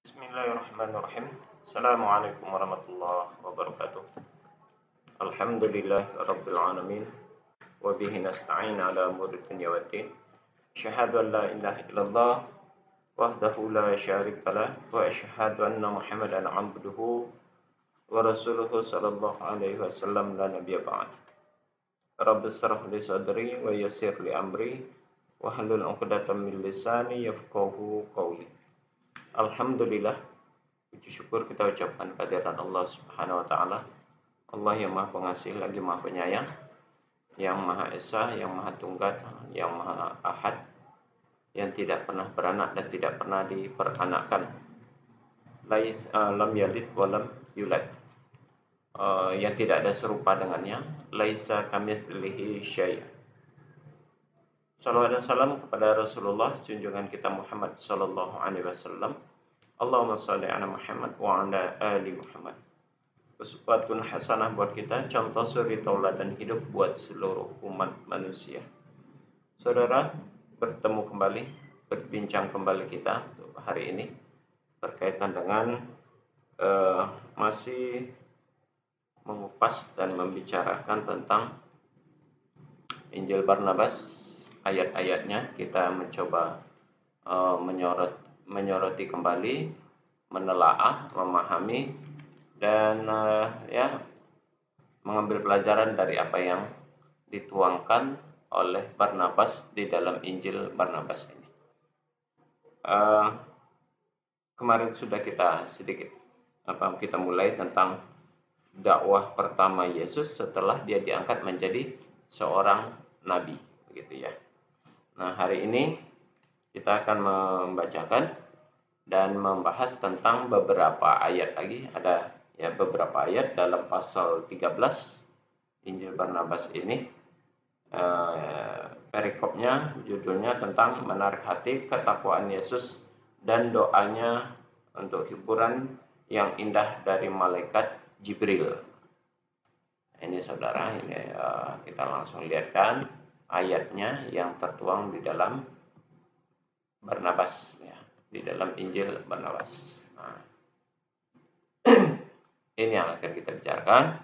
Bismillahirrahmanirrahim. Assalamualaikum warahmatullahi wabarakatuh. Alhamdulillah rabbil alamin wa bihi nasta'in ala umuri dunya waddin. Asyhadu an la ilaha illallah wahdahu la syarika lah wa asyhadu anna Muhammadan abduhu wa rasuluhu sallallahu alaihi wasallam la nabiyya ba'd. Rabbi shrah li sadri wa yassir li amri wa hlul 'uqdatam min lisani yafqahu qawli. Alhamdulillah, puji syukur kita ucapkan kehadiran Allah Subhanahu wa taala. Allah yang Maha Pengasih lagi Maha Penyayang, yang Maha Esa, yang Maha Tunggal, yang Maha Ahad, yang tidak pernah beranak dan tidak pernah diperanakkan. Lam yalid wa lam yulad. Yang tidak ada serupa dengannya, laisa kamitslihi syai'. Salawat dan salam kepada Rasulullah junjungan kita Muhammad sallallahu alaihi wasallam. Allahumma shalli ala Muhammad wa ala ali Muhammad. Uswatun hasanah buat kita, contoh suri tauladan hidup buat seluruh umat manusia. Saudara, bertemu kembali, berbincang kembali kita untuk hari ini berkaitan dengan masih mengupas dan membicarakan tentang Injil Barnabas. Ayat-ayatnya kita mencoba menyoroti kembali, menelaah, memahami, dan mengambil pelajaran dari apa yang dituangkan oleh Barnabas di dalam Injil Barnabas ini. Kemarin sudah kita kita mulai tentang dakwah pertama Yesus setelah dia diangkat menjadi seorang nabi, begitu ya. Nah, hari ini kita akan membacakan dan membahas tentang beberapa ayat lagi. Ada beberapa ayat dalam pasal 13 Injil Barnabas ini. Perikopnya judulnya tentang menarik hati, ketakwaan Yesus, dan doanya untuk hiburan yang indah dari malaikat Jibril. Ini saudara, ini kita langsung lihatkan ayatnya yang tertuang di dalam Barnabas, ya, di dalam Injil Barnabas. Nah, ini yang akan kita bicarakan.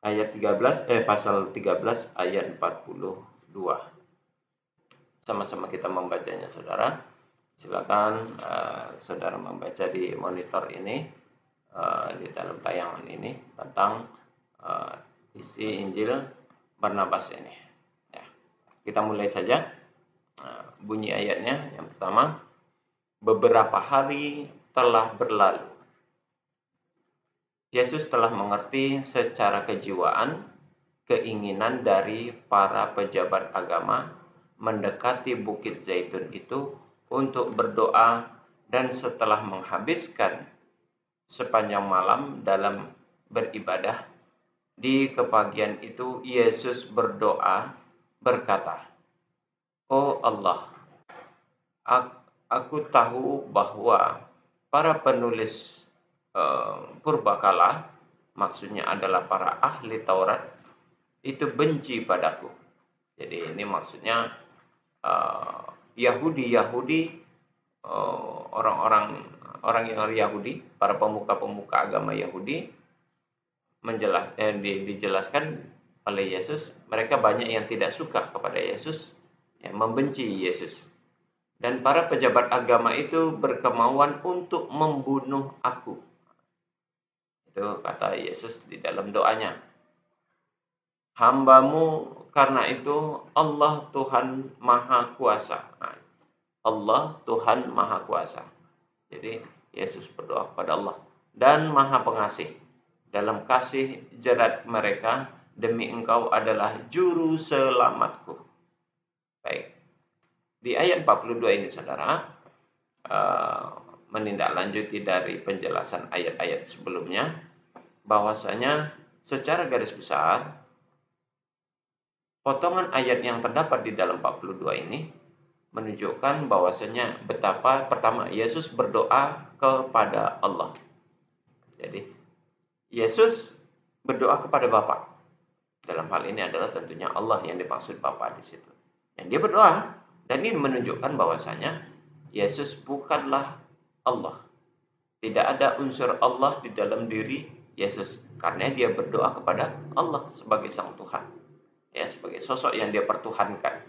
Ayat 13, pasal 13 ayat 42. Sama-sama kita membacanya, saudara. Silakan saudara membaca di monitor ini, di dalam tayangan ini tentang isi Injil Barnabas ini. Ya. Kita mulai saja. Bunyi ayatnya yang pertama, beberapa hari telah berlalu. Yesus telah mengerti secara kejiwaan keinginan dari para pejabat agama mendekati Bukit Zaitun itu untuk berdoa, dan setelah menghabiskan sepanjang malam dalam beribadah, di kepagian itu Yesus berdoa berkata, "Oh Allah, aku tahu bahwa para penulis purbakala, maksudnya adalah para ahli Taurat, itu benci padaku." Jadi ini maksudnya Yahudi, orang yang Yahudi, para pemuka-pemuka agama Yahudi, dijelaskan oleh Yesus, mereka banyak yang tidak suka kepada Yesus, membenci Yesus. Dan para pejabat agama itu berkemauan untuk membunuh aku. Itu kata Yesus di dalam doanya. Hambamu karena itu Allah Tuhan Maha Kuasa. Allah Tuhan Maha Kuasa. Jadi Yesus berdoa kepada Allah dan Maha Pengasih. Dalam kasih jerat mereka, demi Engkau adalah juru selamatku. Baik. Di ayat 42 ini, saudara, menindaklanjuti dari penjelasan ayat-ayat sebelumnya, bahwasanya secara garis besar potongan ayat yang terdapat di dalam 42 ini menunjukkan bahwasanya betapa pertama Yesus berdoa kepada Allah. Jadi Yesus berdoa kepada Bapa. Dalam hal ini adalah tentunya Allah yang dimaksud Bapa di situ. Dan dia berdoa, dan ini menunjukkan bahwasanya Yesus bukanlah Allah. Tidak ada unsur Allah di dalam diri Yesus. Karena dia berdoa kepada Allah sebagai sang Tuhan. Ya, sebagai sosok yang dia pertuhankan.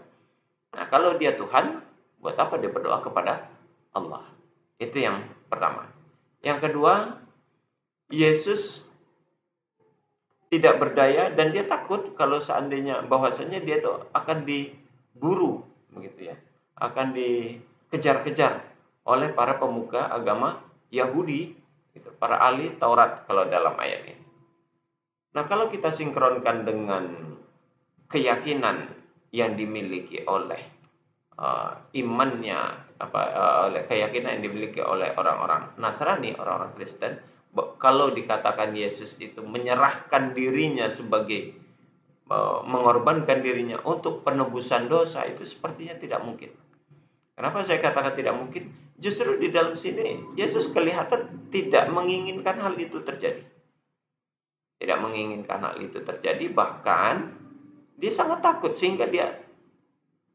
Nah, kalau dia Tuhan, buat apa dia berdoa kepada Allah? Itu yang pertama. Yang kedua, Yesus tidak berdaya dan dia takut kalau seandainya bahwasanya dia itu akan diburu, begitu ya. Akan dikejar-kejar oleh para pemuka agama Yahudi, gitu, para ahli Taurat kalau dalam ayat ini. Nah, kalau kita sinkronkan dengan keyakinan yang dimiliki oleh imannya oleh keyakinan yang dimiliki oleh orang-orang Nasrani, orang-orang Kristen, kalau dikatakan Yesus itu menyerahkan dirinya sebagai mengorbankan dirinya untuk penebusan dosa, itu sepertinya tidak mungkin. Kenapa saya katakan tidak mungkin? Justru di dalam sini Yesus kelihatan tidak menginginkan hal itu terjadi. Tidak menginginkan hal itu terjadi, bahkan dia sangat takut sehingga dia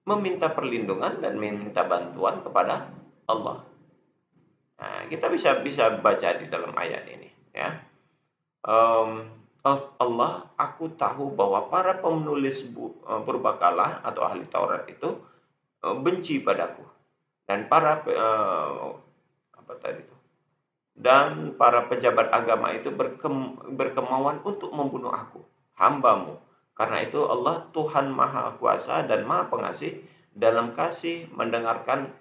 meminta perlindungan dan meminta bantuan kepada Allah. Nah, kita bisa baca di dalam ayat ini, ya. Allah, aku tahu bahwa para penulis purbakala atau ahli Taurat itu benci padaku, dan dan para pejabat agama itu berkemauan untuk membunuh aku, hambamu. Karena itu Allah Tuhan Maha Kuasa dan Maha Pengasih dalam kasih mendengarkan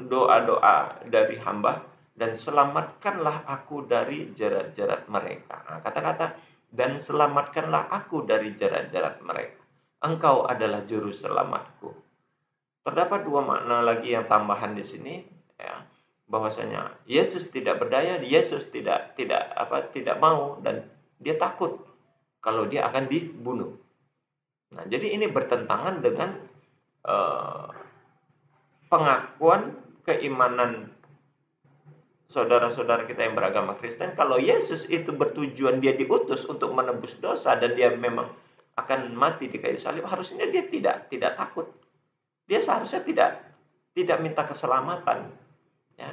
doa-doa dari hamba, dan selamatkanlah aku dari jerat-jerat mereka. Nah, kata-kata dan selamatkanlah aku dari jerat-jerat mereka. Engkau adalah juru selamatku. Terdapat dua makna lagi yang tambahan di sini, ya, bahwasanya Yesus tidak berdaya, Yesus tidak mau, dan dia takut kalau dia akan dibunuh. Nah, jadi ini bertentangan dengan pengakuan keimanan saudara-saudara kita yang beragama Kristen, kalau Yesus itu bertujuan dia diutus untuk menebus dosa dan dia memang akan mati di kayu salib, harusnya dia tidak takut. Dia seharusnya tidak minta keselamatan, ya,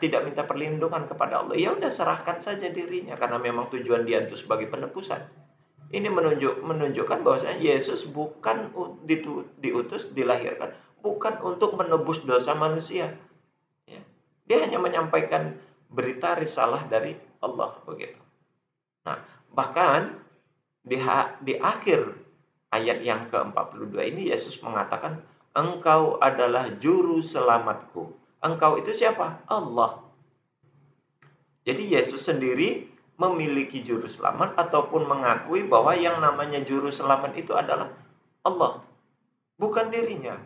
tidak minta perlindungan kepada Allah. Ya udah, serahkan saja dirinya karena memang tujuan dia itu sebagai penebusan. Ini menunjukkan bahwasanya Yesus bukan diutus, dilahirkan bukan untuk menebus dosa manusia. Ya. Dia hanya menyampaikan berita risalah dari Allah, begitu. Nah, bahkan di akhir ayat yang ke-42 ini Yesus mengatakan, engkau adalah juru selamatku. Engkau itu siapa? Allah. Jadi Yesus sendiri memiliki juru selamat ataupun mengakui bahwa yang namanya juru selamat itu adalah Allah, bukan dirinya.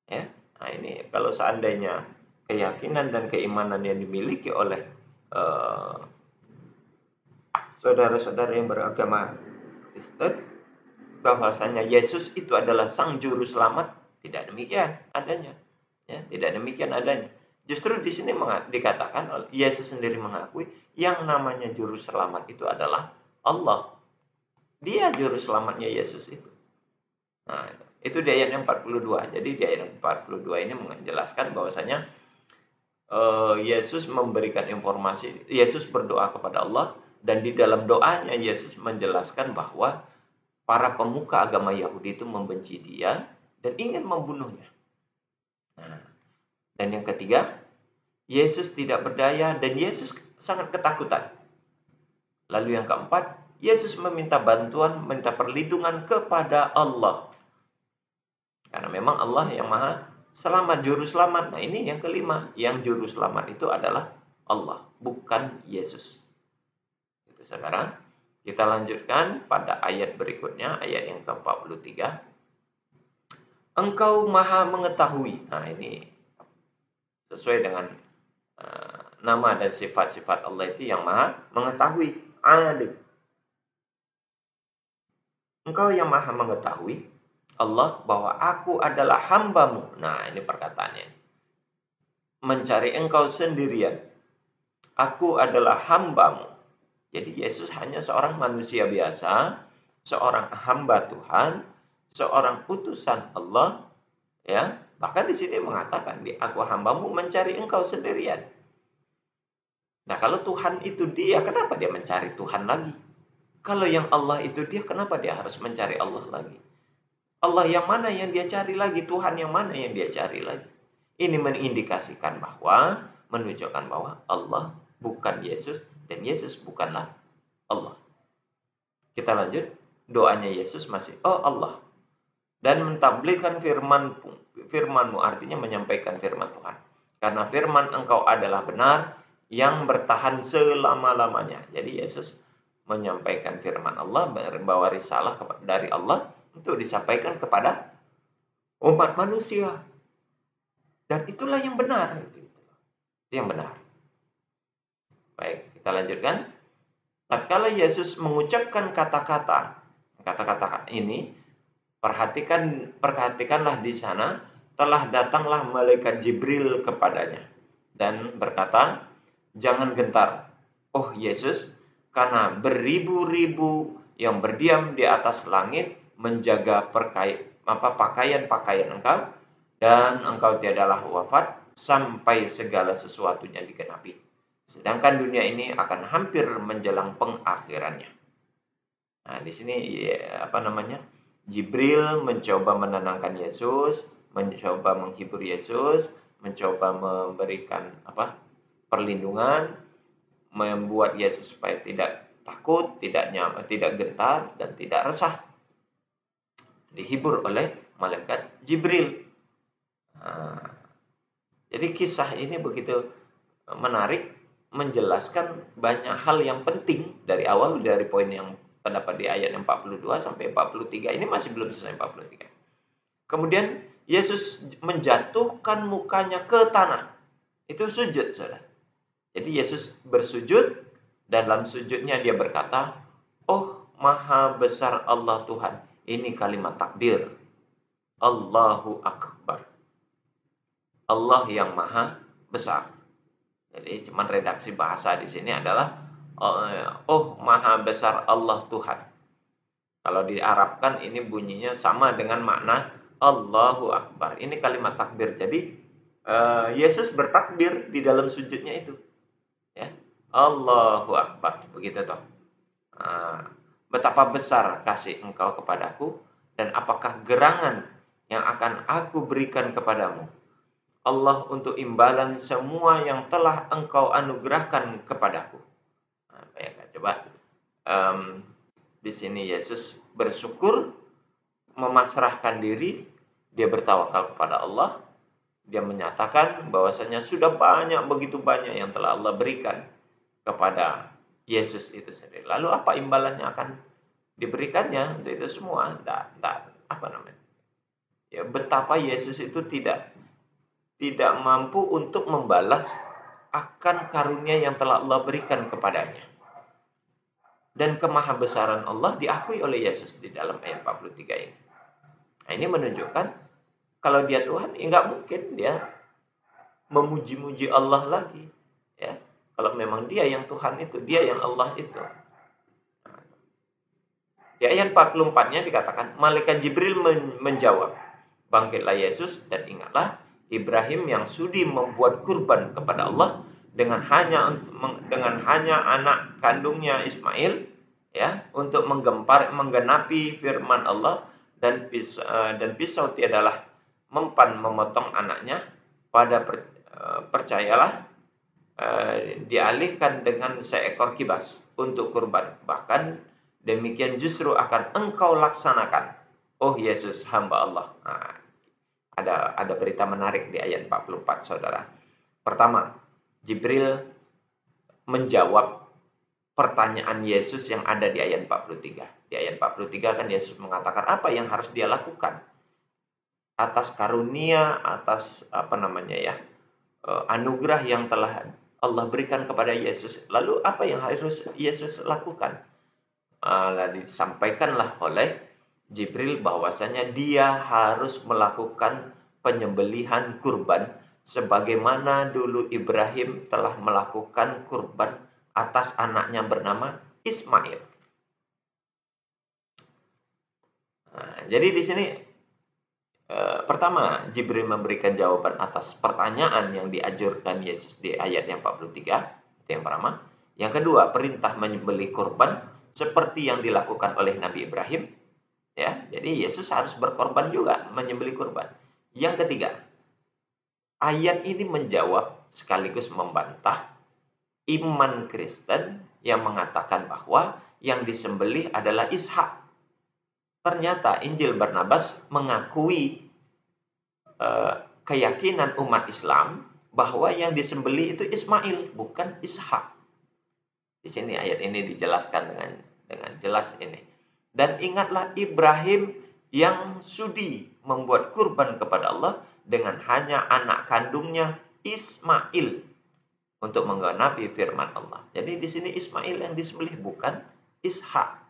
Ya. Nah, ini kalau seandainya keyakinan dan keimanan yang dimiliki oleh saudara-saudara yang beragama Kristen, bahwasanya Yesus itu adalah sang juru selamat, tidak demikian adanya. Ya, tidak demikian adanya. Justru di sini dikatakan Yesus sendiri mengakui yang namanya juru selamat itu adalah Allah. Dia juru selamatnya Yesus itu. Nah, itu di ayat yang 42. Jadi di ayat yang 42 ini menjelaskan bahwasanya Yesus memberikan informasi, Yesus berdoa kepada Allah, dan di dalam doanya Yesus menjelaskan bahwa para pemuka agama Yahudi itu membenci dia dan ingin membunuhnya. Nah, dan yang ketiga, Yesus tidak berdaya dan Yesus sangat ketakutan. Lalu yang keempat, Yesus meminta bantuan, minta perlindungan kepada Allah. Karena memang Allah yang maha selamat, juru selamat. Nah, ini yang kelima, yang juru selamat itu adalah Allah, bukan Yesus. Itu saudara. Kita lanjutkan pada ayat berikutnya, ayat yang ke-43. Engkau maha mengetahui. Nah, ini sesuai dengan nama dan sifat-sifat Allah itu yang maha mengetahui. Alim. Engkau yang maha mengetahui, Allah, bahwa aku adalah hambamu. Nah, ini perkataannya. Mencari engkau sendirian. Aku adalah hambamu. Jadi Yesus hanya seorang manusia biasa, seorang hamba Tuhan, seorang utusan Allah, ya. Bahkan di sini mengatakan, aku hambamu mencari engkau sendirian. Nah, kalau Tuhan itu dia, kenapa dia mencari Tuhan lagi? Kalau yang Allah itu dia, kenapa dia harus mencari Allah lagi? Allah yang mana yang dia cari lagi? Tuhan yang mana yang dia cari lagi? Ini mengindikasikan bahwa, menunjukkan bahwa Allah bukan Yesus, dan Yesus bukanlah Allah. Kita lanjut, doanya Yesus masih, oh Allah. Dan mentabligkan firman-Mu, artinya menyampaikan firman Tuhan. Karena firman Engkau adalah benar, yang bertahan selama-lamanya. Jadi Yesus menyampaikan firman Allah, membawa risalah dari Allah untuk disampaikan kepada umat manusia. Dan itulah yang benar. Itu yang benar. Baik, kita lanjutkan. Tatkala Yesus mengucapkan kata-kata ini, perhatikanlah di sana, telah datanglah malaikat Jibril kepadanya dan berkata, jangan gentar, oh Yesus, karena beribu-ribu yang berdiam di atas langit menjaga pakaian-pakaian engkau, dan engkau tiadalah wafat sampai segala sesuatunya digenapi. Sedangkan dunia ini akan hampir menjelang pengakhirannya. Nah, di sini Jibril mencoba menenangkan Yesus, mencoba menghibur Yesus, mencoba memberikan perlindungan, membuat Yesus supaya tidak takut, tidak gentar, dan tidak resah. Dihibur oleh malaikat Jibril. Nah, jadi kisah ini begitu menarik, menjelaskan banyak hal yang penting dari awal, dari poin yang terdapat di ayat 42 sampai 43. Ini masih belum selesai 43. Kemudian Yesus menjatuhkan mukanya ke tanah. Itu sujud, saudara. Jadi Yesus bersujud, dan dalam sujudnya dia berkata, oh maha besar Allah Tuhan. Ini kalimat takbir. Allahu Akbar. Allah yang maha besar. Jadi cuman redaksi bahasa di sini adalah oh maha besar Allah Tuhan. Kalau diarabkan ini bunyinya sama dengan makna Allahu Akbar. Ini kalimat takbir. Jadi Yesus bertakbir di dalam sujudnya itu. Ya. Allahu Akbar. Begitu toh. Betapa besar kasih engkau kepadaku, dan apakah gerangan yang akan aku berikan kepadamu, Allah, untuk imbalan semua yang telah engkau anugerahkan kepadaku. Nah, bayangkan coba. Di sini Yesus bersyukur, memasrahkan diri, dia bertawakal kepada Allah. Dia menyatakan bahwasanya sudah begitu banyak yang telah Allah berikan kepada Yesus itu sendiri. Lalu apa imbalannya akan diberikannya untuk itu semua? Ya, betapa Yesus itu tidak mampu untuk membalas akan karunia yang telah Allah berikan kepadanya. Dan kemahabesaran Allah diakui oleh Yesus di dalam ayat 43 ini. Nah, ini menunjukkan kalau dia Tuhan, nggak mungkin dia memuji-muji Allah lagi. Ya, kalau memang dia yang Tuhan itu, dia yang Allah itu. Di ayat 44-nya dikatakan, malaikat Jibril menjawab, bangkitlah Yesus dan ingatlah Ibrahim yang sudi membuat kurban kepada Allah dengan hanya anak kandungnya Ismail, ya, untuk menggenapi firman Allah, dan pisau tiadalah mempan memotong anaknya. Percayalah, dialihkan dengan seekor kibas untuk kurban. Bahkan demikian justru akan engkau laksanakan, oh Yesus hamba Allah. Nah, ada berita menarik di ayat 44, saudara. Pertama, Jibril menjawab pertanyaan Yesus yang ada di ayat 43. Di ayat 43 kan Yesus mengatakan apa yang harus dia lakukan atas karunia, atas anugerah yang telah Allah berikan kepada Yesus. Lalu apa yang harus Yesus lakukan? Lalu disampaikanlah oleh Jibril bahwasanya dia harus melakukan penyembelihan kurban sebagaimana dulu Ibrahim telah melakukan kurban atas anaknya bernama Ismail. Nah, jadi di sini Pertama, Jibril memberikan jawaban atas pertanyaan yang diajarkan Yesus di ayat yang 43, itu yang pertama. Yang kedua, perintah menyembelih kurban seperti yang dilakukan oleh Nabi Ibrahim. Ya, jadi Yesus harus berkorban juga, menyembelih kurban. Yang ketiga, ayat ini menjawab sekaligus membantah iman Kristen yang mengatakan bahwa yang disembelih adalah Ishak. Ternyata Injil Barnabas mengakui keyakinan umat Islam bahwa yang disembelih itu Ismail, bukan Ishak. Di sini ayat ini dijelaskan dengan jelas ini. Dan ingatlah Ibrahim yang sudi membuat kurban kepada Allah dengan hanya anak kandungnya Ismail untuk menggenapi firman Allah. Jadi di sini Ismail yang disembelih, bukan Ishak.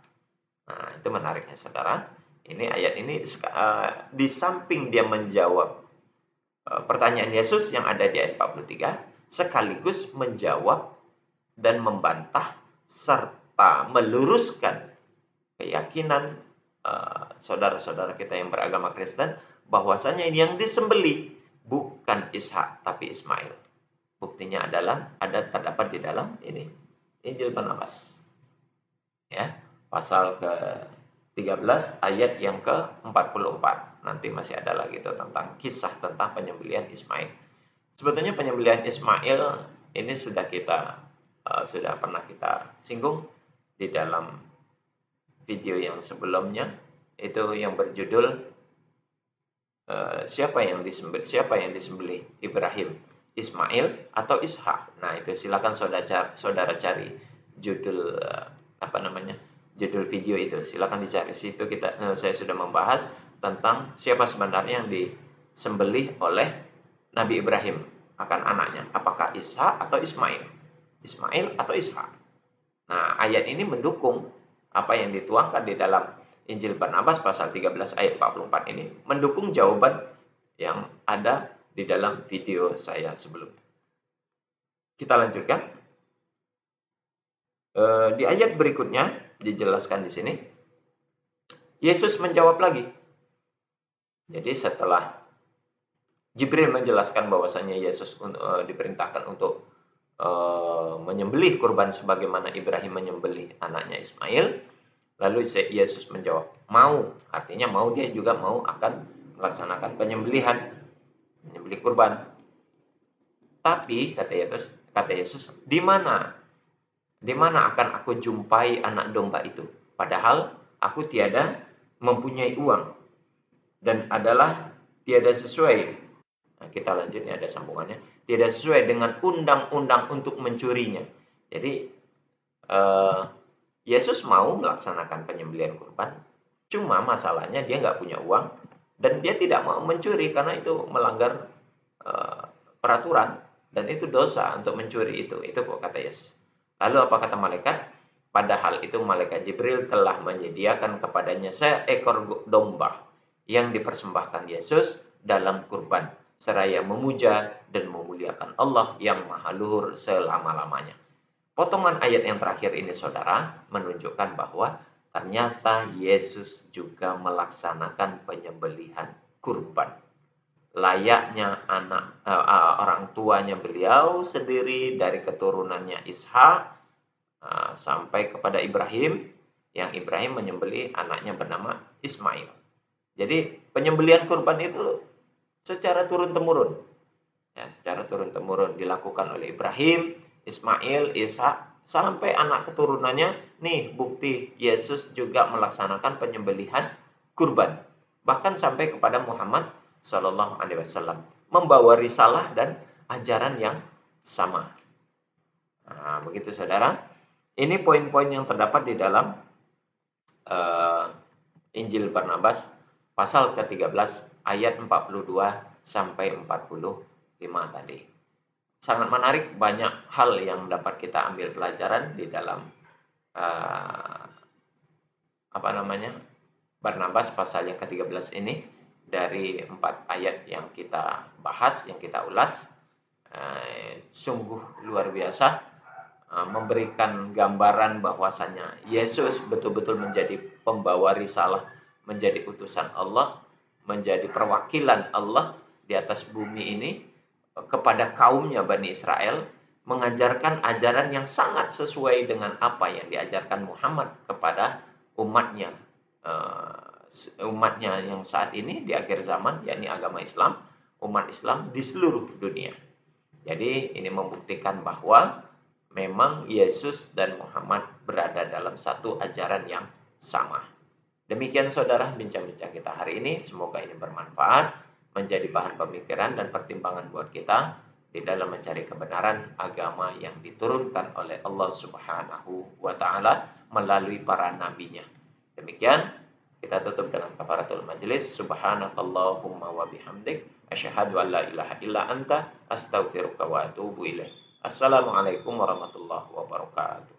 Nah, itu menariknya saudara. Ini ayat ini di samping dia menjawab pertanyaan Yesus yang ada di ayat 43, sekaligus menjawab dan membantah serta meluruskan keyakinan saudara-saudara kita yang beragama Kristen bahwasanya yang disembelih bukan Ishak tapi Ismail. Buktinya adalah terdapat di dalam ini Injil Barnabas. Ya, pasal ke-13 ayat yang ke-44. Nanti masih ada lagi itu tentang kisah tentang penyembelihan Ismail. Sebetulnya penyembelihan Ismail ini sudah pernah kita singgung di dalam video yang sebelumnya, itu yang berjudul siapa yang disembelih, Ibrahim, Ismail atau Ishak. Nah, itu silakan saudara cari judul judul video itu. Silakan dicari. Situ saya sudah membahas tentang siapa sebenarnya yang disembelih oleh Nabi Ibrahim akan anaknya, apakah Ishak atau Ismail atau Ishak. Nah, ayat ini mendukung apa yang dituangkan di dalam Injil Barnabas pasal 13 ayat 44 ini, mendukung jawaban yang ada di dalam video saya sebelumnya. Kita lanjutkan. Di ayat berikutnya dijelaskan di sini, Yesus menjawab lagi. Jadi setelah Jibril menjelaskan bahwasanya Yesus diperintahkan untuk menyembelih kurban sebagaimana Ibrahim menyembelih anaknya Ismail, lalu Yesus menjawab, mau, artinya mau, dia juga mau akan melaksanakan menyembelih kurban. Tapi kata Yesus, di mana akan aku jumpai anak domba itu? Padahal aku tiada mempunyai uang dan adalah tiada sesuai. Nah, kita lanjut, ada sambungannya. Tidak sesuai dengan undang-undang untuk mencurinya. Jadi Yesus mau melaksanakan penyembelihan kurban, cuma masalahnya dia nggak punya uang dan dia tidak mau mencuri karena itu melanggar peraturan dan itu dosa untuk mencuri itu kok kata Yesus. Lalu apa kata malaikat? Padahal itu malaikat Jibril telah menyediakan kepadanya seekor domba yang dipersembahkan Yesus dalam kurban, seraya memuja dan memuliakan Allah yang maha luhur selama-lamanya. Potongan ayat yang terakhir ini saudara menunjukkan bahwa ternyata Yesus juga melaksanakan penyembelihan kurban. Layaknya orang tuanya beliau sendiri dari keturunannya Ishak sampai kepada Ibrahim, yang Ibrahim menyembelih anaknya bernama Ismail. Jadi penyembelihan kurban itu secara turun-temurun. Ya, secara turun-temurun dilakukan oleh Ibrahim, Ismail, Ishak, sampai anak keturunannya. Nih bukti Yesus juga melaksanakan penyembelihan kurban. Bahkan sampai kepada Muhammad Sallallahu Alaihi Wasallam, membawa risalah dan ajaran yang sama. Nah, begitu saudara. Ini poin-poin yang terdapat di dalam Injil Barnabas pasal ke-13 ayat 42 sampai 45 tadi. Sangat menarik, banyak hal yang dapat kita ambil pelajaran di dalam Barnabas pasal yang ke-13 ini. Dari 4 ayat yang kita bahas, yang kita ulas, sungguh luar biasa, memberikan gambaran bahwasanya Yesus betul-betul menjadi pembawa risalah, menjadi utusan Allah menjadi perwakilan Allah di atas bumi ini kepada kaumnya Bani Israel, mengajarkan ajaran yang sangat sesuai dengan apa yang diajarkan Muhammad kepada umatnya. Umatnya yang saat ini di akhir zaman, yakni agama Islam, umat Islam di seluruh dunia. Jadi ini membuktikan bahwa memang Yesus dan Muhammad berada dalam satu ajaran yang sama. Demikian saudara bincang-bincang kita hari ini. Semoga ini bermanfaat, menjadi bahan pemikiran dan pertimbangan buat kita di dalam mencari kebenaran agama yang diturunkan oleh Allah Subhanahu wa taala melalui para nabinya. Demikian, kita tutup dengan kafaratul majlis. Subhanakallahumma wa bihamdik, asyhadu an la ilaha illa anta, astaghfiruka wa atubu ilaik. Assalamualaikum warahmatullahi wabarakatuh.